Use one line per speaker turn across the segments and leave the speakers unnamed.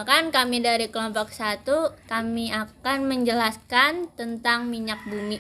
Perkenalkan, kami dari kelompok 1, kami akan menjelaskan tentang minyak bumi.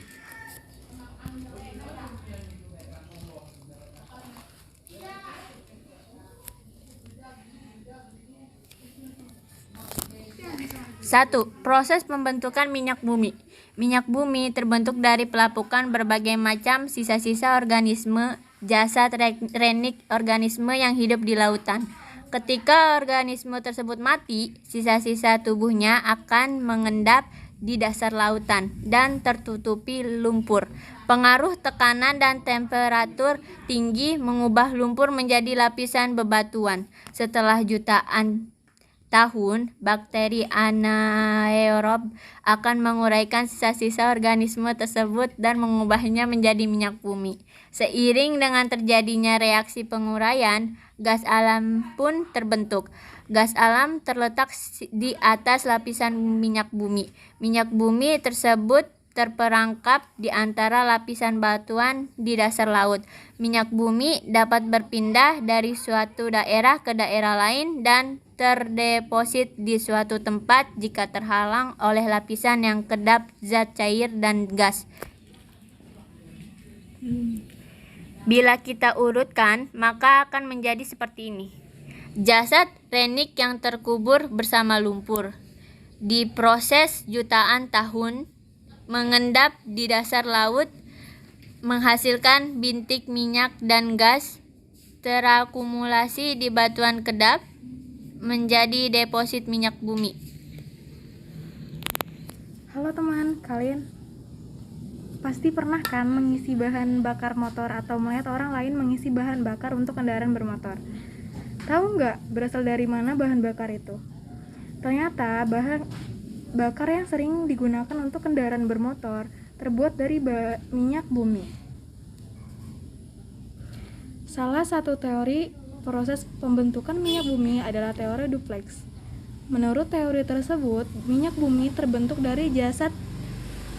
Satu, proses pembentukan minyak bumi. Minyak bumi terbentuk dari pelapukan berbagai macam sisa-sisa organisme, jasad renik organisme yang hidup di lautan. Ketika organisme tersebut mati, sisa-sisa tubuhnya akan mengendap di dasar lautan dan tertutupi lumpur. Pengaruh tekanan dan temperatur tinggi mengubah lumpur menjadi lapisan bebatuan. Setelah jutaan tahun, bakteri anaerob akan menguraikan sisa-sisa organisme tersebut dan mengubahnya menjadi minyak bumi. Seiring dengan terjadinya reaksi penguraian, gas alam pun terbentuk. Gas alam terletak di atas lapisan minyak bumi. Minyak bumi tersebut terperangkap di antara lapisan batuan di dasar laut. Minyak bumi dapat berpindah dari suatu daerah ke daerah lain dan terdeposit di suatu tempat jika terhalang oleh lapisan yang kedap zat cair dan gas. Bila kita urutkan, maka akan menjadi seperti ini. Jasad renik yang terkubur bersama lumpur, diproses jutaan tahun, mengendap di dasar laut, menghasilkan bintik minyak dan gas, terakumulasi di batuan kedap, menjadi deposit minyak bumi.
Halo teman, kalian pasti pernah kan mengisi bahan bakar motor atau melihat orang lain mengisi bahan bakar untuk kendaraan bermotor. Tahu nggak berasal dari mana bahan bakar itu? Ternyata bahan bakar yang sering digunakan untuk kendaraan bermotor terbuat dari minyak bumi. Salah satu teori proses pembentukan minyak bumi adalah teori duplex. Menurut teori tersebut, minyak bumi terbentuk dari jasad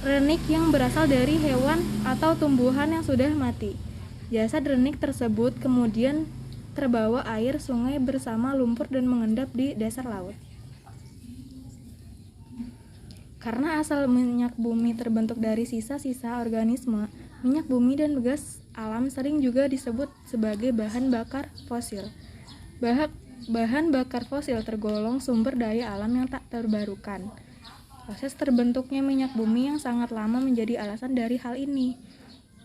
renik yang berasal dari hewan atau tumbuhan yang sudah mati. Jasad renik tersebut kemudian terbawa air sungai bersama lumpur dan mengendap di dasar laut. Karena asal minyak bumi terbentuk dari sisa-sisa organisme, minyak bumi dan gas alam sering juga disebut sebagai bahan bakar fosil. Bahan bakar fosil tergolong sumber daya alam yang tak terbarukan. Proses terbentuknya minyak bumi yang sangat lama menjadi alasan dari hal ini.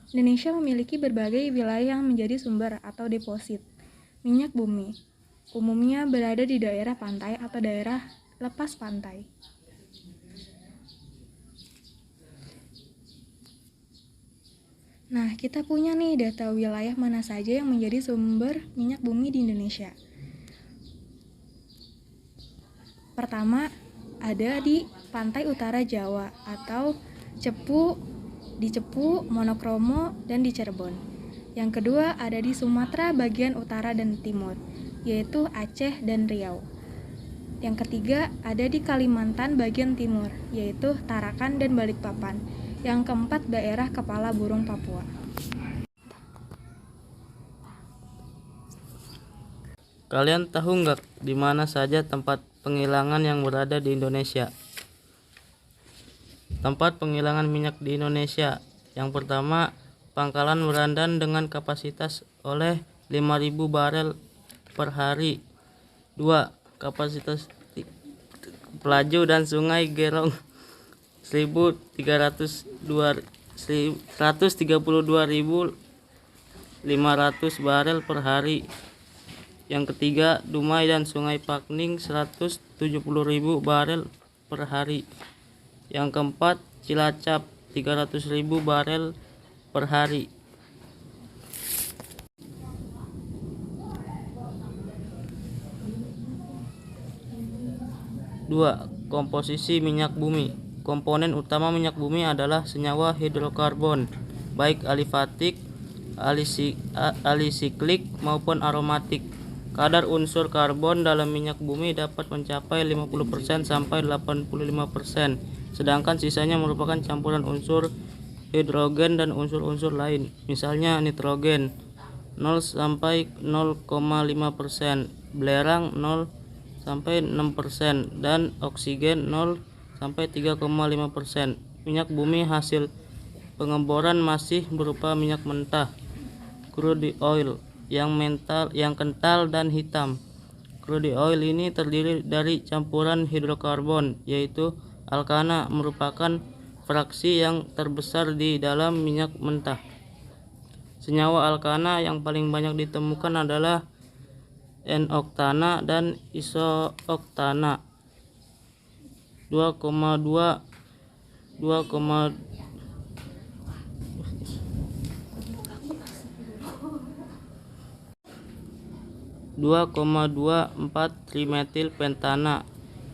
Indonesia memiliki berbagai wilayah yang menjadi sumber atau deposit minyak bumi. Umumnya berada di daerah pantai atau daerah lepas pantai. Nah, kita punya nih data wilayah mana saja yang menjadi sumber minyak bumi di Indonesia. Pertama, ada di pantai utara Jawa atau di Cepu, Monokromo, dan di Cirebon. Yang kedua, ada di Sumatera bagian utara dan timur, yaitu Aceh dan Riau. Yang ketiga, ada di Kalimantan bagian timur, yaitu Tarakan dan Balikpapan. Yang keempat, daerah Kepala Burung Papua.
Kalian tahu nggak di mana saja tempat penggilingan yang berada di Indonesia? Tempat penggilingan minyak di Indonesia. Yang pertama, Pangkalan Berandan dengan kapasitas oleh 5.000 barel per hari. 2. Kapasitas Pelaju dan Sungai Gerong 132.500 barel per hari. Yang ketiga, Dumai dan Sungai Pakning 170.000 barel per hari. Yang keempat, Cilacap 300.000 barel per hari. Dua, komposisi minyak bumi. Komponen utama minyak bumi adalah senyawa hidrokarbon, baik alifatik, alisiklik maupun aromatik. Kadar unsur karbon dalam minyak bumi dapat mencapai 50% sampai 85%, sedangkan sisanya merupakan campuran unsur hidrogen dan unsur-unsur lain, misalnya nitrogen 0 sampai 0,5%, belerang 0 sampai 6% dan oksigen 0 sampai 3,5%. Minyak bumi hasil pengeboran masih berupa minyak mentah, crude oil, yang kental dan hitam. Crude oil ini terdiri dari campuran hidrokarbon, yaitu alkana, merupakan fraksi yang terbesar di dalam minyak mentah. Senyawa alkana yang paling banyak ditemukan adalah N-oktana dan isooktana. 2,24 trimetil pentana,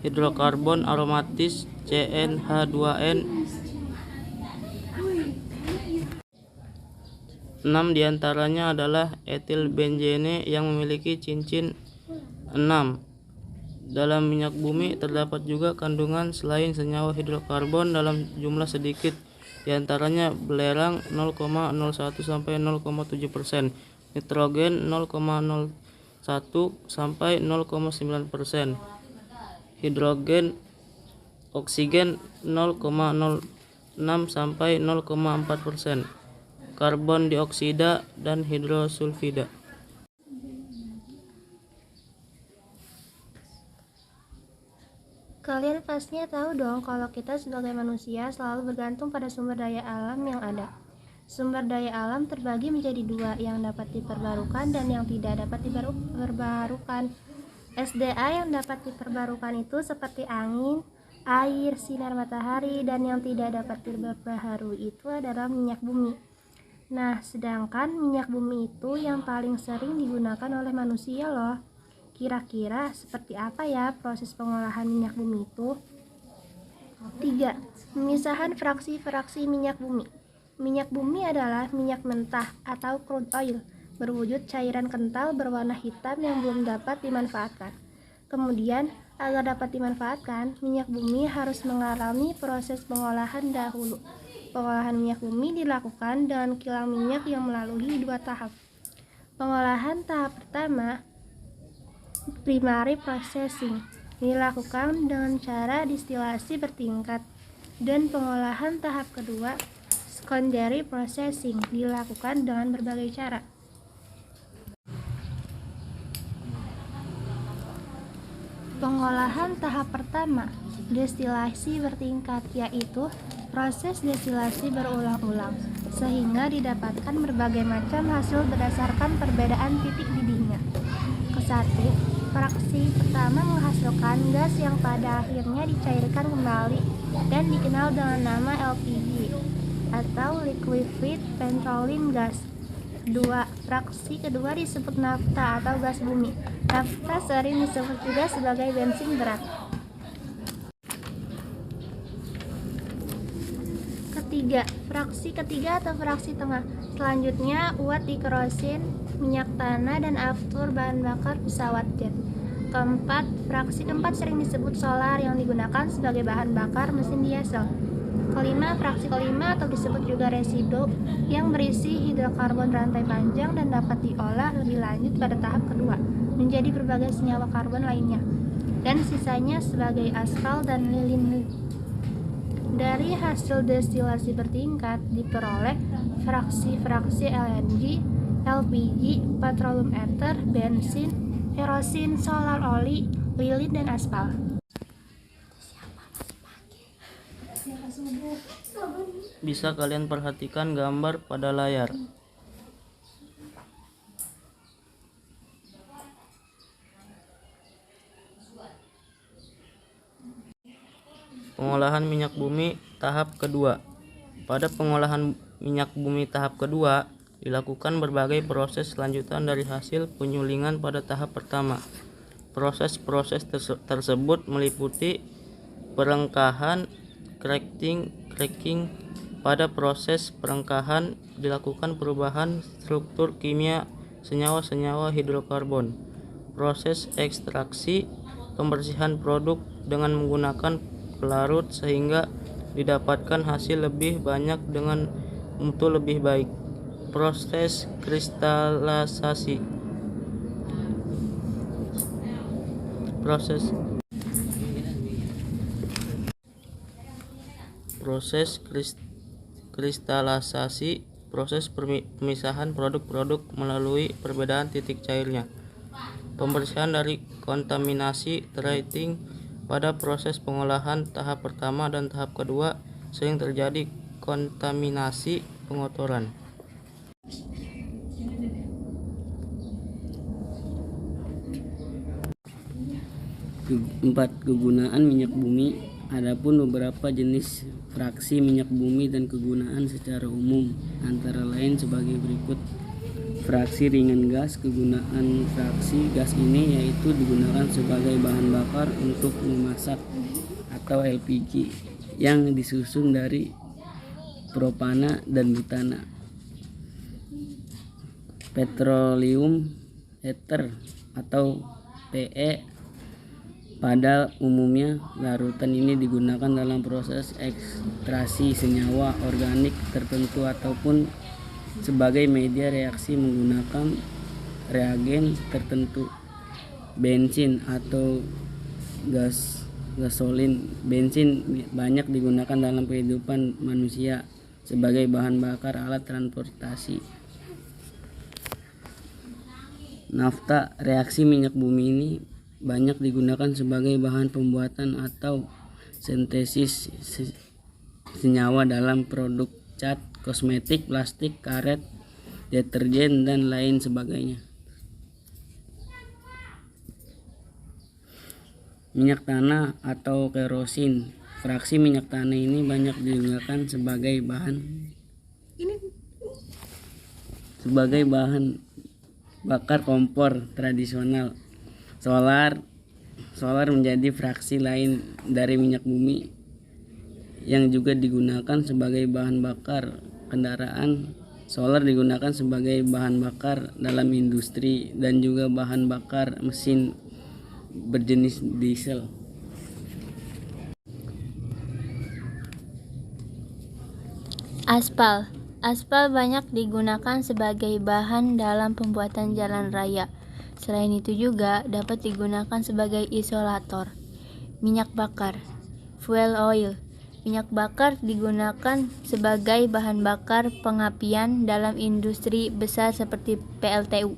hidrokarbon aromatis CnH2n. 6 diantaranya adalah etil benzene yang memiliki cincin 6. Dalam minyak bumi terdapat juga kandungan selain senyawa hidrokarbon dalam jumlah sedikit, diantaranya belerang 0,01 sampai 0,7%, nitrogen 0,01 sampai 0,9%, hidrogen, oksigen 0,06 sampai 0,4%, karbon dioksida dan hidrosulfida.
Kalian pastinya tahu dong kalau kita sebagai manusia selalu bergantung pada sumber daya alam yang ada. Sumber daya alam terbagi menjadi dua, yang dapat diperbarukan dan yang tidak dapat diperbarukan. SDA yang dapat diperbarukan itu seperti angin, air, sinar matahari, dan yang tidak dapat diperbaharui itu adalah minyak bumi. Nah, sedangkan minyak bumi itu yang paling sering digunakan oleh manusia loh. Kira-kira seperti apa ya proses pengolahan minyak bumi itu? 3. Pemisahan fraksi-fraksi minyak bumi. Minyak bumi adalah minyak mentah atau crude oil, berwujud cairan kental berwarna hitam yang belum dapat dimanfaatkan. Kemudian, agar dapat dimanfaatkan, minyak bumi harus mengalami proses pengolahan dahulu. Pengolahan minyak bumi dilakukan dengan kilang minyak yang melalui 2 tahap. Pengolahan tahap pertama, primary processing, dilakukan dengan cara distilasi bertingkat, dan pengolahan tahap kedua, secondary processing, dilakukan dengan berbagai cara. Pengolahan tahap pertama, destilasi bertingkat, yaitu proses destilasi berulang-ulang sehingga didapatkan berbagai macam hasil berdasarkan perbedaan titik didihnya. Kesatu, fraksi pertama menghasilkan gas yang pada akhirnya dicairkan kembali dan dikenal dengan nama LPG atau liquefied petroleum gas. 2. Fraksi kedua disebut nafta atau gas bumi. Nafta sering disebut juga sebagai bensin berat. Ketiga, fraksi ketiga atau fraksi tengah. Selanjutnya, uap dikerosin, minyak tanah, dan aftur bahan bakar pesawat jet. Keempat, fraksi keempat sering disebut solar yang digunakan sebagai bahan bakar mesin diesel. Kelima, fraksi kelima atau disebut juga residu yang berisi hidrokarbon rantai panjang dan dapat diolah lebih lanjut pada tahap kedua menjadi berbagai senyawa karbon lainnya, dan sisanya sebagai aspal dan lilin. Dari hasil destilasi bertingkat diperoleh fraksi-fraksi LNG, LPG, petroleum ether, bensin, kerosin, solar oli, lilin, dan aspal.
Bisa kalian perhatikan gambar pada layar. Pengolahan minyak bumi tahap kedua. Pada pengolahan minyak bumi tahap kedua, dilakukan berbagai proses lanjutan dari hasil penyulingan pada tahap pertama. Proses-proses tersebut meliputi perengkahan, cracking. Pada proses perengkahan dilakukan perubahan struktur kimia senyawa-senyawa hidrokarbon. Proses ekstraksi, pembersihan produk dengan menggunakan pelarut sehingga didapatkan hasil lebih banyak dengan mutu lebih baik. Proses kristalisasi. proses kristalisasi, proses pemisahan produk-produk melalui perbedaan titik cairnya, pembersihan dari kontaminasi, treating. Pada proses pengolahan tahap pertama dan tahap kedua sering terjadi kontaminasi pengotoran.
Keempat, kegunaan minyak bumi. Adapun beberapa jenis fraksi minyak bumi dan kegunaan secara umum antara lain sebagai berikut. Fraksi ringan gas. Kegunaan fraksi gas ini yaitu digunakan sebagai bahan bakar untuk memasak atau LPG yang disusun dari propana dan butana. Petroleum ether atau PE. Pada umumnya larutan ini digunakan dalam proses ekstraksi senyawa organik tertentu ataupun sebagai media reaksi menggunakan reagen tertentu. Bensin atau gasolin. Bensin banyak digunakan dalam kehidupan manusia sebagai bahan bakar alat transportasi. Nafta. Reaksi minyak bumi ini banyak digunakan sebagai bahan pembuatan atau sintesis senyawa dalam produk cat, kosmetik, plastik, karet, deterjen, dan lain sebagainya. Minyak tanah atau kerosin. Fraksi minyak tanah ini banyak digunakan sebagai bahan bakar kompor tradisional. Solar menjadi fraksi lain dari minyak bumi yang juga digunakan sebagai bahan bakar kendaraan. Solar digunakan sebagai bahan bakar dalam industri dan juga bahan bakar mesin berjenis diesel.
Aspal. Aspal banyak digunakan sebagai bahan dalam pembuatan jalan raya. Selain itu juga dapat digunakan sebagai isolator. Minyak bakar. Fuel oil. Minyak bakar digunakan sebagai bahan bakar pengapian dalam industri besar seperti PLTU.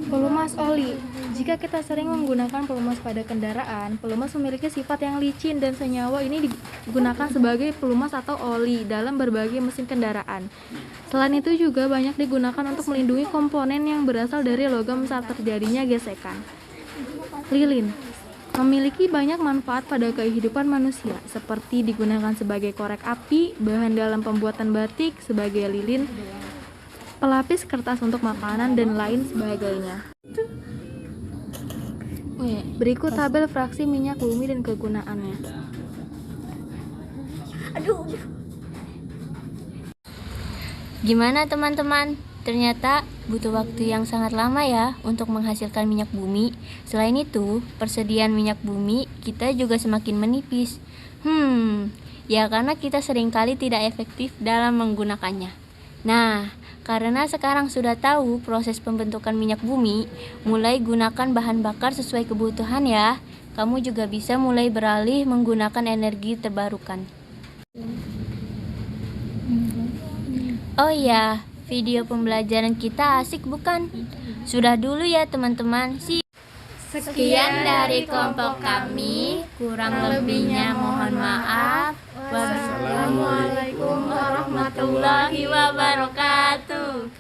Pelumas oli. Jika kita sering menggunakan pelumas pada kendaraan, pelumas memiliki sifat yang licin dan senyawa ini digunakan sebagai pelumas atau oli dalam berbagai mesin kendaraan. Selain itu juga banyak digunakan untuk melindungi komponen yang berasal dari logam saat terjadinya gesekan. Lilin memiliki banyak manfaat pada kehidupan manusia, seperti digunakan sebagai korek api, bahan dalam pembuatan batik, sebagai lilin, pelapis kertas untuk makanan, dan lain sebagainya. Berikut tabel fraksi minyak bumi dan kegunaannya.
Gimana teman-teman? Ternyata butuh waktu yang sangat lama ya untuk menghasilkan minyak bumi. Selain itu, persediaan minyak bumi kita juga semakin menipis. Ya karena kita seringkali tidak efektif dalam menggunakannya. Nah, karena sekarang sudah tahu proses pembentukan minyak bumi, mulai gunakan bahan bakar sesuai kebutuhan ya. Kamu juga bisa mulai beralih menggunakan energi terbarukan. Oh iya, video pembelajaran kita asik bukan? Sudah dulu ya teman-teman. Sekian dari kelompok kami, kurang lebihnya mohon maaf. Wassalamualaikum warahmatullahi wabarakatuh.